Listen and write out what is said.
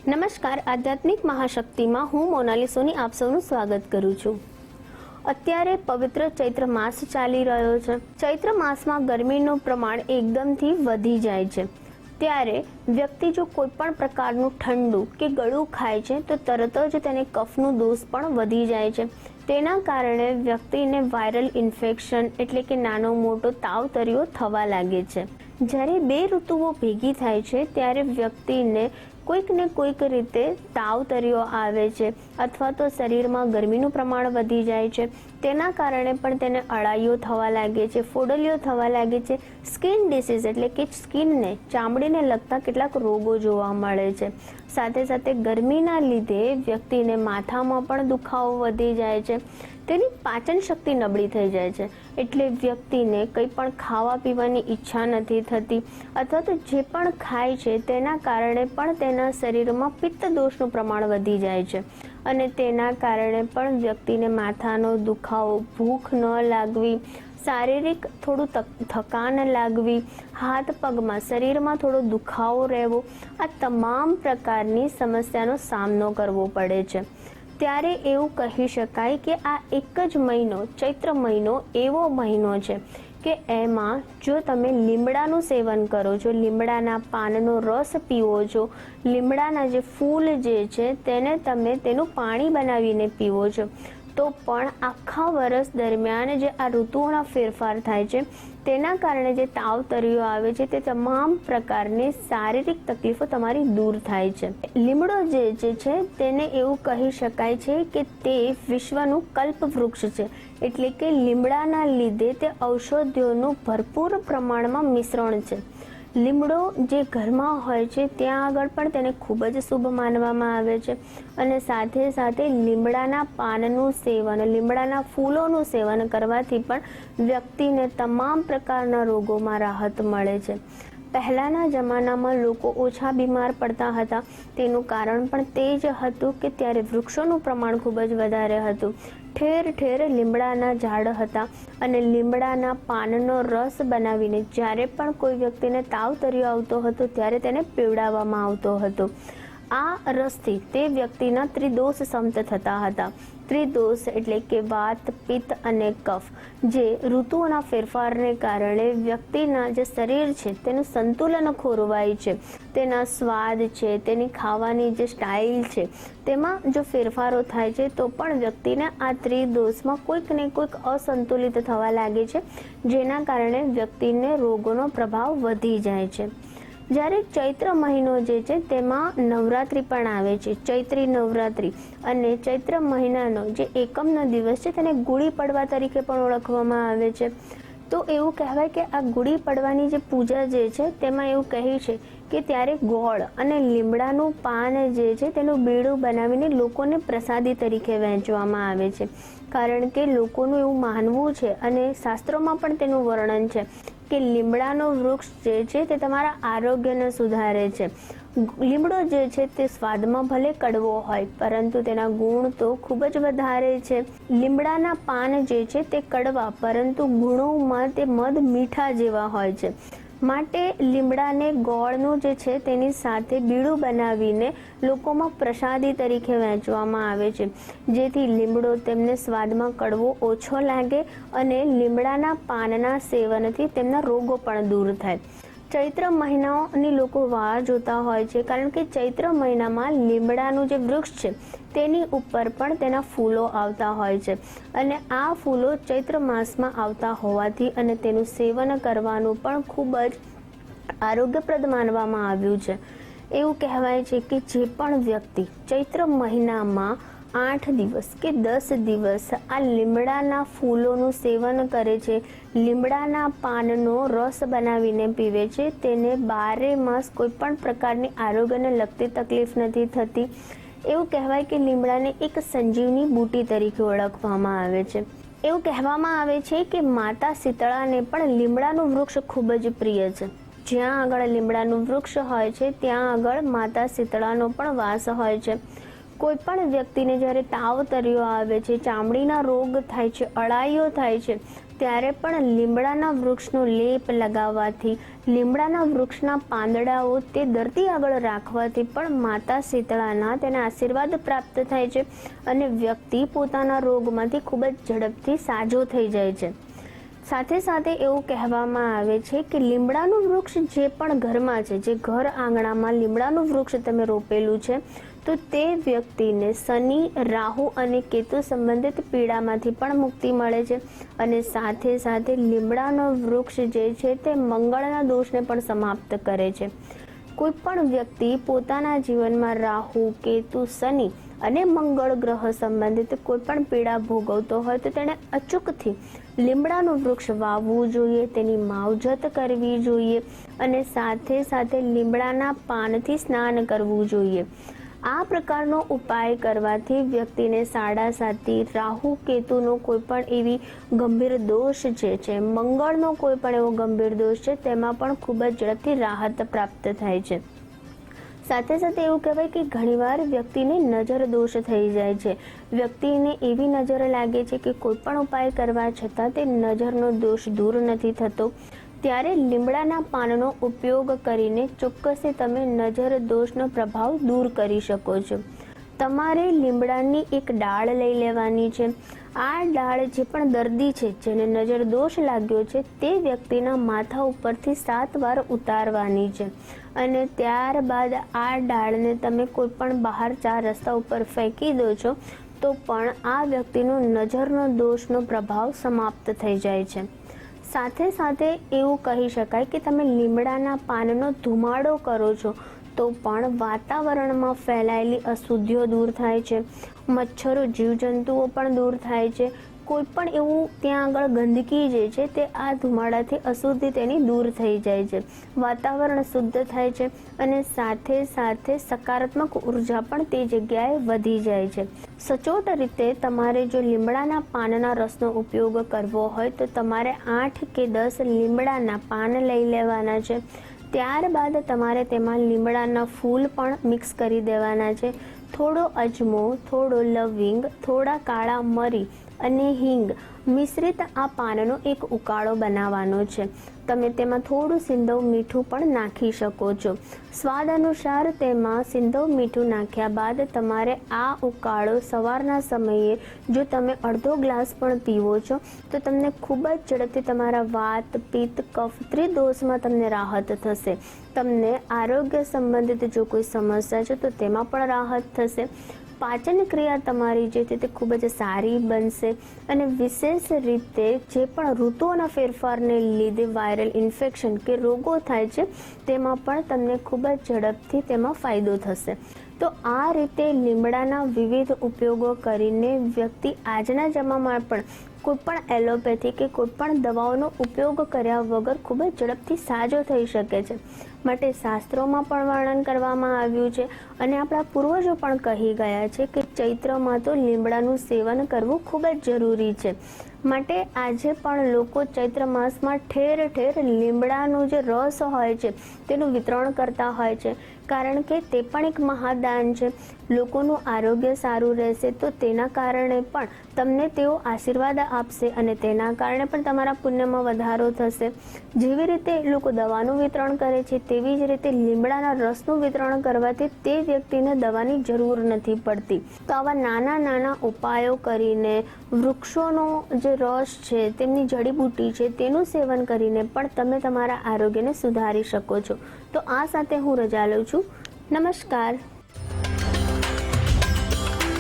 નમસ્કાર, આધ્યાત્મિક મહાશક્તિમાં હું મોનાલી સોની આપ સૌનું સ્વાગત કરું છું। અત્યારે પવિત્ર ચૈત્ર માસ ચાલી રહ્યો છે। ચૈત્ર માસમાં ગરમીનું પ્રમાણ એકદમથી વધી જાય છે। ત્યારે વ્યક્તિ જો કોઈ પણ પ્રકારનું ઠંડુ કે ગળું ખાય છે તો તરત જ તેને કફનું દોષ પણ વધી જાય છે। તેના કારણે વ્યક્તિને વાયરલ ઇન્ફેક્શન એટલે કે નાનો મોટો તાવ તર્યો થવા લાગે છે। જ્યારે બે ઋતુઓ ભેગી થાય છે ત્યારે વ્યક્તિને કોઈક ને કોઈક રીતે તાવ તર્યો આવે છે અથવા તો શરીરમાં ગરમીનું પ્રમાણ વધી જાય છે। તેના કારણે પણ તેને અળાઈઓ થવા લાગે છે, ફોડલીઓ થવા લાગે છે। સ્કિન ડિસીઝ એટલે કે સ્કિનને, ચામડીને લગતા કેટલાક રોગો જોવા મળે છે। સાથે સાથે ગરમીના લીધે વ્યક્તિને માથામાં પણ દુખાવો વધી જાય છે, તેની પાચન શક્તિ નબળી થઈ જાય છે, એટલે વ્યક્તિને કંઈ પણ ખાવા પીવાની ઈચ્છા નથી થતી અથવા તો જે પણ ખાય છે તેના કારણે પણ તેના શરીરમાં પિત્ત દોષનું પ્રમાણ વધી જાય છે અને તેના કારણે પણ વ્યક્તિને માથાનો દુખાવો, ભૂખ ન લાગવી, શારીરિક થોડું થકાન લાગવી, હાથ પગમાં, શરીરમાં થોડો દુખાવો રહેવો, આ તમામ પ્રકારની સમસ્યાનો સામનો કરવો પડે છે। ત્યારે એવું કહી શકાય કે આ એક જ મહિનો, ચૈત્ર મહિનો એવો મહિનો છે કે એમાં જો તમે લીમડાનું સેવન કરો છો, લીમડાના પાનનો રસ પીવો છો, લીમડાના જે ફૂલ જે છે તેને તમે તેનું પાણી બનાવીને પીવો છો, તો પણ આખા વર્ષ દરમિયાન જે આ ઋતુઓના ફેરફાર થાય છે તેના કારણે જે તાવ તર્યો આવે છે તે તમામ પ્રકારની શારીરિક તકલીફો તમારી દૂર થાય છે। લીમડો જે છે તેને એવું કહી શકાય છે કે તે વિશ્વનું કલ્પવૃક્ષ છે, એટલે કે લીમડાના લીધે તે ઔષધિઓનું ભરપૂર પ્રમાણમાં મિશ્રણ છે। લીમડો જે ઘરમાં હોય છે ત્યાં આગળ પણ તેને ખૂબ જ શુભ માનવામાં આવે છે અને સાથે સાથે લીમડાના પાનનું સેવન, લીમડાના ફૂલોનું સેવન કરવાથી પણ વ્યક્તિને તમામ પ્રકારના રોગોમાં રાહત મળે છે। પહેલાંના જમાનામાં લોકો ઓછા બીમાર પડતા હતા, તેનું કારણ પણ તે જ હતું કે ત્યારે વૃક્ષોનું પ્રમાણ ખૂબ જ વધારે હતું। ઠેર ઠેર લીમડાના ઝાડ હતા અને લીમડાના પાનનો રસ બનાવીને જ્યારે પણ કોઈ વ્યક્તિને તાવ તર્યો આવતો હતો ત્યારે તેને પીવડાવવામાં આવતો હતો। આ રસથી તે વ્યક્તિના ત્રિદોષ શાંત થતા હતા। ત્રિદોષ એટલે કે વાત, પિત્ત અને કફ, જે ઋતુઓના ફેરફારને કારણે વ્યક્તિના જે શરીર છે તેનું સંતુલન ખોરવાય છે, તેના સ્વાદ છે, તેની ખાવાની જે સ્ટાઇલ છે તેમાં જો ફેરફારો થાય છે તો પણ વ્યક્તિને આ ત્રિદોષમાં કોઈક ને કોઈક અસંતુલિત થવા લાગે છે, જેના કારણે વ્યક્તિને રોગોનો પ્રભાવ વધી જાય છે। જ્યારે ચૈત્ર મહિનો જે છે તેમાં નવરાત્રિ પણ આવે છે, ચૈત્રી નવરાત્રિ, અને ચૈત્ર મહિનાનો જે એકમનો દિવસ છે તેને ગુડી પડવા તરીકે પણ ઓળખવામાં આવે છે। તો એવું કહેવાય કે આ ગુડી પડવાની જે પૂજા જે છે તેમાં એવું કહે છે કે ત્યારે ગોળ અને લીમડાનું પાન જે છે તેનું બીડું બનાવીને લોકોને પ્રસાદી તરીકે વહેંચવામાં આવે છે, કારણ કે લોકોનું એવું માનવું છે અને શાસ્ત્રોમાં પણ તેનું વર્ણન છે કે લીમડાનો વૃક્ષ જે છે તે તમારા આરોગ્યને સુધારે છે। લીમડો જે છે તે સ્વાદમાં ભલે કડવો હોય પરંતુ તેના ગુણ તો ખૂબ જ વધારે છે। લીમડાના પાન જે છે તે કડવા પરંતુ ગુણોમાં તે મધ મીઠા જેવા હોય છે, માટે લીમડાને ગોળનું જે છે તેની સાથે બીડું બનાવીને લોકોમાં પ્રસાદી તરીકે વહેંચવામાં આવે છે, જેથી લીમડો તેમને સ્વાદમાં કડવો ઓછો લાગે અને લીમડાના પાનના સેવનથી તેમના રોગો પણ દૂર થાય। ચૈત્ર મહિનાની લોકો વાહ જોતા હોય છે, કારણ કે ચૈત્ર મહિનામાં લીમડાનું જે વૃક્ષ છે તેની ઉપર પણ તેના ફૂલો આવતા હોય છે અને આ ફૂલો ચૈત્ર માસમાં આવતા હોવાથી અને તેનું સેવન કરવાનું પણ ખૂબ જ આરોગ્યપ્રદ માનવામાં આવ્યું છે। એવું કહેવાય છે કે જે પણ વ્યક્તિ ચૈત્ર મહિનામાં 8 દિવસ કે 10 દિવસ આ લીમડાના ફૂલોનું સેવન કરે છે, લીમડાના પાનનો રસ બનાવીને પીવે છે, તેને 12 માસ કોઈ પણ પ્રકારની આરોગ્યને લગતી તકલીફ નથી થતી। એવું કહેવાય કે લીમડાને એક સંજીવની બુટી તરીકે ઓળખવામાં આવે છે। એવું કહેવામાં આવે છે કે માતા શીતળાને પણ લીમડાનું વૃક્ષ ખૂબ જ પ્રિય છે। જ્યાં આગળ લીમડાનું વૃક્ષ હોય છે ત્યાં આગળ માતા શીતળાનો પણ વાસ હોય છે। કોઈ પણ વ્યક્તિને જ્યારે તાવ તર્યો આવે છે, ચામડીના રોગ થાય છે, અળાઈઓ થાય છે, ત્યારે પણ લીમડાના વૃક્ષનો લેપ લગાવવાથી, લીમડાના વૃક્ષના પાંદડાઓ તે દર્દી આગળ રાખવાથી પણ માતા શીતળાના તેના આશીર્વાદ પ્રાપ્ત થાય છે અને વ્યક્તિ પોતાના રોગમાંથી ખૂબ જ ઝડપથી સાજો થઈ જાય છે. સાથે સાથે એવું કહેવામાં આવે છે કે લીમડાનું વૃક્ષ જે પણ ઘરમાં છે, જે ઘર આંગણામાં લીમડાનું વૃક્ષ તમે રોપેલું છે, તો તે વ્યક્તિને શનિ, રાહુ અને કેતુ સંબંધિત પીડામાંથી પણ મુક્તિ મળે છે અને સાથે સાથે લીમડાનો વૃક્ષ જે છે તે મંગળના દોષને પણ સમાપ્ત કરે છે. કોઈ પણ વ્યક્તિ પોતાના જીવનમાં રાહુ, કેતુ, શનિ અને મંગળ ગ્રહ સંબંધિત કોઈ પણ પીડા ભોગવતો હોય તો તેણે અચૂકથી લીમડાનું વૃક્ષ વાવવું જોઈએ, તેની માવજત કરવી જોઈએ અને સાથે સાથે લીમડાના પાનથી સ્નાન કરવું જોઈએ. આ પ્રકારનો ઉપાય કરવાથી વ્યક્તિને સાડાસાતી, રાહુ, કેતુનો કોઈ પણ એવી ગંભીર દોષ છે, મંગળનો કોઈ પણ એવો ગંભીર દોષ છે, તેમાં પણ ખૂબ જ ઝડપથી રાહત પ્રાપ્ત થાય છે. સાથે સાથે એવું કહેવાય કે ઘણીવાર વ્યક્તિને નજર દોષ થઈ જાય છે. વ્યક્તિને એવી નજર લાગે છે કે કોઈ પણ ઉપાય કરવા છતાં તે નજરનો દોષ દૂર નથી થતો. ત્યારે લીમડાના પાનનો ઉપયોગ કરીને ચોક્કસથી તમે નજર દોષનો પ્રભાવ દૂર કરી શકો છો. તમારે લીમડાની એક ડાળ લઈ લેવાની છે. આ ડાળ જે પણ દર્દી છે, જેને નજર દોષ લાગ્યો છે, તે વ્યક્તિના માથા ઉપરથી 7 વાર ઉતારવાની છે અને ત્યારબાદ આ ડાળને તમે કોઈ પણ બહાર 4 રસ્તા ઉપર ફેંકી દો છો તો પણ આ વ્યક્તિનો નજરનો દોષનો પ્રભાવ સમાપ્ત થઈ જાય છે. સાથે સાથે એવું કહી શકાય કે તમે લીમડાના પાનનો ધુમાડો કરો છો તો પણ વાતાવરણમાં ફેલાયેલી અશુદ્ધિઓ દૂર થાય છે, મચ્છરો, જીવજંતુઓ પણ દૂર થાય છે. કોઈ પણ એવું ત્યાં આગળ ગંદકી જે છે તે આ ધુમાડાથી અશુદ્ધિ તેની દૂર થઈ જાય છે, વાતાવરણ શુદ્ધ થાય છે અને સાથે સાથે સકારાત્મક ઉર્જા પણ તે જગ્યાએ વધી જાય છે. સચોટ રીતે તમારે જો લીમડાના પાનના રસનો ઉપયોગ કરવો હોય તો તમારે 8 કે 10 લીમડાના પાન લઈ લેવાના છે. ત્યારબાદ તમારે તેમાં લીમડાના ફૂલ પણ મિક્સ કરી દેવાના છે. થોડો અજમો, થોડો લવિંગ, થોડા કાળા મરી અને હિંગ મિશ્રિત આ પાનનો એક ઉકાળો બનાવવાનો છે. તમે તેમાં થોડું સિંધવ મીઠું પણ નાખી શકો છો. સ્વાદ અનુસાર તેમાં સિંધવ મીઠું નાખ્યા બાદ તમારે આ ઉકાળો સવારના સમયે જો તમે અડધો ગ્લાસ પણ પીવો છો તો તમને ખૂબ જ ઝડપથી તમારા વાત, પિત્ત, કફ, ત્રિદોષમાં તમને રાહત થશે. તમને આરોગ્ય સંબંધિત જો કોઈ સમસ્યા છે તો તેમાં પણ રાહત થશે. પાચન ક્રિયા તમારી જે છે તે ખૂબ જ સારી બનશે અને વિશેષ રીતે જે પણ ઋતુઓના ફેરફારને લીધે વાયરલ ઇન્ફેક્શન કે રોગો થાય છે તેમાં પણ તમને ખૂબ જ ઝડપથી તેમાં ફાયદો થશે. તો આ રીતે લીમડાના વિવિધ ઉપયોગો કરીને વ્યક્તિ આજના જમાનામાં પણ કોઈ પણ એલોપેથી કે કોઈ પણ દવાઓનો ઉપયોગ કર્યા વગર ખૂબ જ ઝડપથી સાજો થઈ શકે છે. માટે શાસ્ત્રોમાં પણ વર્ણન કરવામાં આવ્યું છે અને આપણા પૂર્વજો પણ કહી ગયા છે કે ચૈત્રમાં તો લીમડાનું સેવન કરવું ખૂબ જ જરૂરી છે. માટે આજે પણ લોકો ચૈત્ર માસમાં ઠેર ઠેર લીમડાનો જે રસ હોય છે તેનું વિતરણ કરતા હોય છે, કારણ કે તે પણ એક મહાદાન છે. લોકોનું આરોગ્ય સારું રહેશે તો તેના કારણે પણ તમને તેઓ આશીર્વાદ આપશે અને તેના કારણે પણ તમારા પુણ્યમાં વધારો થશે. જેવી રીતે લોકો દવાનું વિતરણ કરે છે તેવી જ રીતે લીમડાના રસનું વિતરણ કરવાથી તે વ્યક્તિને દવાની જરૂર નથી પડતી. તો આવા નાના નાના ઉપાયો કરીને વૃક્ષોનો જે રસ છે, તેમની જડીબુટ્ટી છે, તેનું સેવન કરીને પણ તમે તમારા આરોગ્યને સુધારી શકો છો. તો આ સાથે હું રજા લઉં છું. નમસ્કાર.